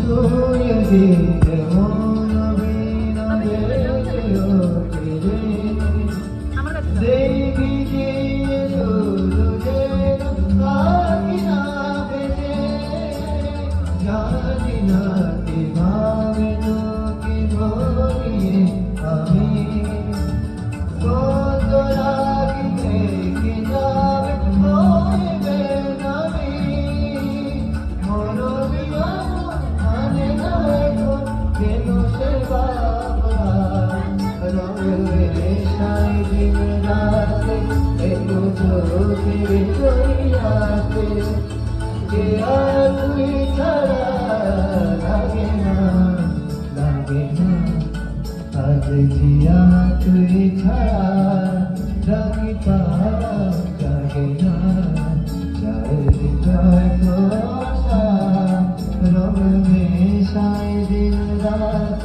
ছুঁয়ে দিলে মন বিনা বেঁচে ওঠে রে। দেখি যে সূর্যের পাখি না ভেসে, জানি না কিভাবে তোকে ধরিয়ে আমি। কত রাগি থেকে যাবে হয়ে বেনামি, মরবিয়া মানে না এখন কেন সে বাবা। রঙে সাই দিন রাতে এলো চোখের জড়িয়াতে, যে আর তুই ছাড়া লাগে না, লাগে না। আজ জিয়া তুই ছাড়া রাগি জাগে না, চারিদিকে কুয়াশা, রঙ মেশায় দিন রাত